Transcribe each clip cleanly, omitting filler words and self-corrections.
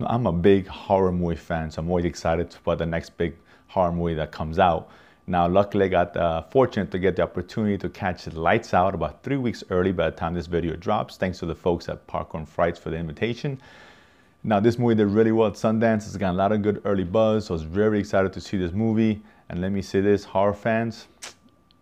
I'm a big horror movie fan, so I'm always excited about the next big horror movie that comes out. Now, luckily, I got fortunate to get the opportunity to catch Lights Out about 3 weeks early by the time this video drops, thanks to the folks at Popcorn Frights for the invitation. Now, this movie did really well at Sundance. It's got a lot of good early buzz, so I was very excited to see this movie. And let me say this, horror fans,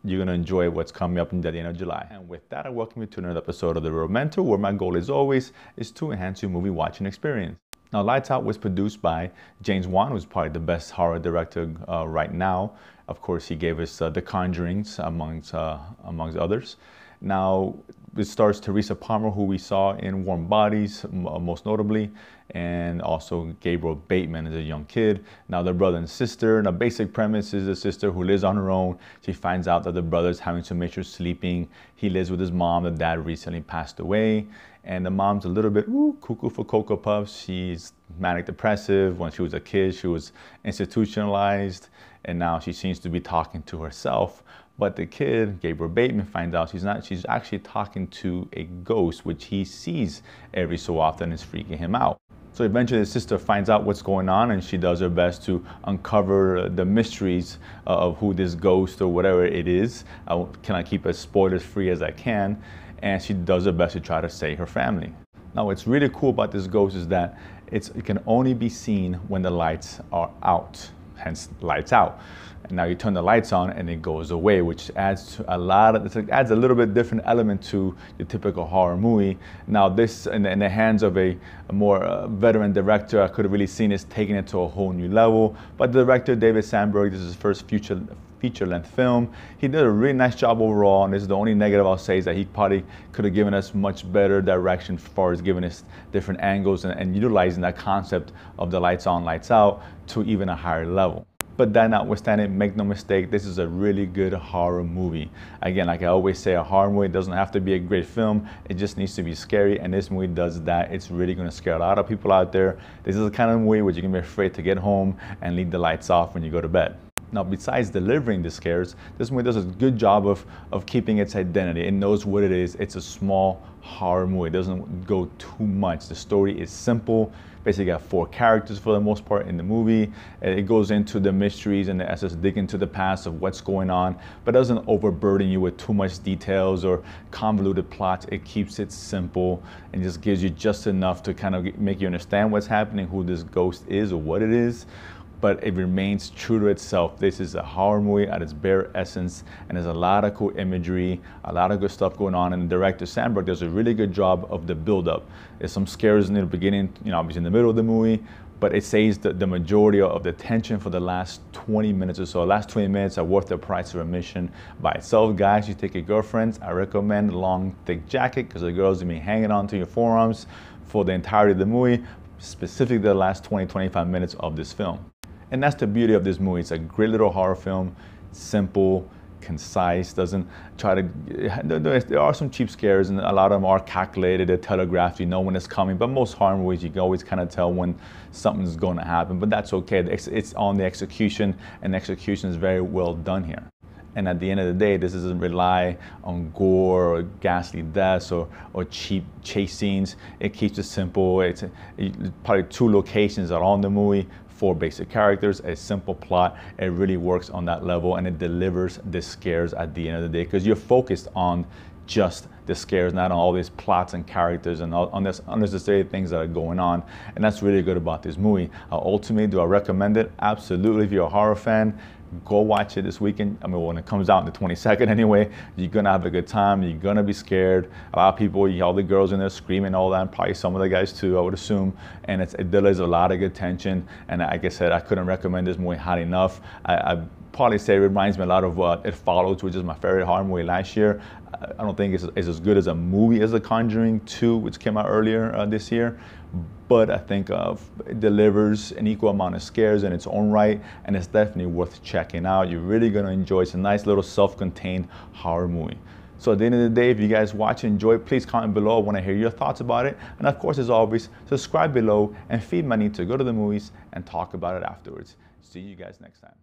you're going to enjoy what's coming up in the end of July. And with that, I welcome you to another episode of The Real Mentor, where my goal, as always, is to enhance your movie watching experience. Now, Lights Out was produced by James Wan, who's probably the best horror director right now. Of course, he gave us The Conjurings, amongst others. Now, it stars Teresa Palmer, who we saw in Warm Bodies, most notably, and also Gabriel Bateman as a young kid. Now, they're brother and sister. The basic premise is a sister who lives on her own. She finds out that the brother's having some issues sleeping. He lives with his mom. The dad recently passed away. And the mom's a little bit cuckoo for Cocoa Puffs. She's manic depressive. When she was a kid, she was institutionalized. And now she seems to be talking to herself. But the kid, Gabriel Bateman, finds out she's not. She's actually talking to a ghost, which he sees every so often, is freaking him out. So eventually his sister finds out what's going on, and she does her best to uncover the mysteries of who this ghost or whatever it is. Can I keep as spoilers free as I can? And she does her best to try to save her family. Now, what's really cool about this ghost is that it can only be seen when the lights are out, hence Lights Out. And now you turn the lights on and it goes away, which adds to adds a little bit different element to your typical horror movie. Now, this in the hands of a more veteran director, I could have really seen this taking it to a whole new level. But the director, David Sandberg, this is his first feature-length film. He did a really nice job overall, and this is the only negative I'll say, is that he probably could have given us much better direction as far as giving us different angles and utilizing that concept of the lights on, lights out to even a higher level. But that notwithstanding, make no mistake, this is a really good horror movie. Again, like I always say, a horror movie doesn't have to be a great film. It just needs to be scary, and this movie does that. It's really going to scare a lot of people out there. This is the kind of movie where you're going to be afraid to get home and leave the lights off when you go to bed. Now, besides delivering the scares, this movie does a good job of keeping its identity. It knows what it is. It's a small horror movie. It doesn't go too much. The story is simple. Basically got 4 characters for the most part in the movie. It goes into the mysteries and as dig into the past of what's going on, but doesn't overburden you with too much details or convoluted plots. It keeps it simple and just gives you just enough to kind of make you understand what's happening, who this ghost is or what it is. But it remains true to itself. This is a horror movie at its bare essence, and there's a lot of cool imagery, a lot of good stuff going on, and the director Sandberg does a really good job of the build-up. There's some scares in the beginning, obviously in the middle of the movie, but it saves the majority of the tension for the last 20 minutes or so. The last 20 minutes are worth the price of admission by itself. Guys, you take your girlfriends, I recommend a long, thick jacket, because the girls will be hanging onto your forearms for the entirety of the movie, specifically the last 20-25 minutes of this film. And that's the beauty of this movie. It's a great little horror film, simple, concise, doesn't try to, there are some cheap scares and a lot of them are calculated, they're telegraphed, you know when it's coming, but most horror movies you can always kind of tell when something's going to happen, but that's okay. It's on the execution, and the execution is very well done here. And at the end of the day, this doesn't rely on gore or ghastly deaths or cheap chase scenes. It keeps it simple. It's probably 2 locations that are on the movie, 4 basic characters, a simple plot. It really works on that level, and it delivers the scares at the end of the day, because you're focused on just the scares, not on all these plots and characters and on this unnecessary things that are going on. And that's really good about this movie. Ultimately, do I recommend it? Absolutely. If you're a horror fan, go watch it this weekend. I mean, when it comes out on the 22nd anyway, you're gonna have a good time. You're gonna be scared. A lot of people, all the girls in there screaming, all that, and probably some of the guys too, I would assume. And it delivers a lot of good tension. And like I said, I couldn't recommend this movie hot enough. I probably say it reminds me a lot of It Follows, which is my favorite horror movie last year. I don't think it's as good as a movie as The Conjuring 2, which came out earlier this year. But I think it delivers an equal amount of scares in its own right, and it's definitely worth checking out. You're really going to enjoy it. It's a nice little self-contained horror movie. So at the end of the day, if you guys watch and enjoy it, please comment below. I want to hear your thoughts about it. And of course, as always, subscribe below and feed my need to go to the movies and talk about it afterwards. See you guys next time.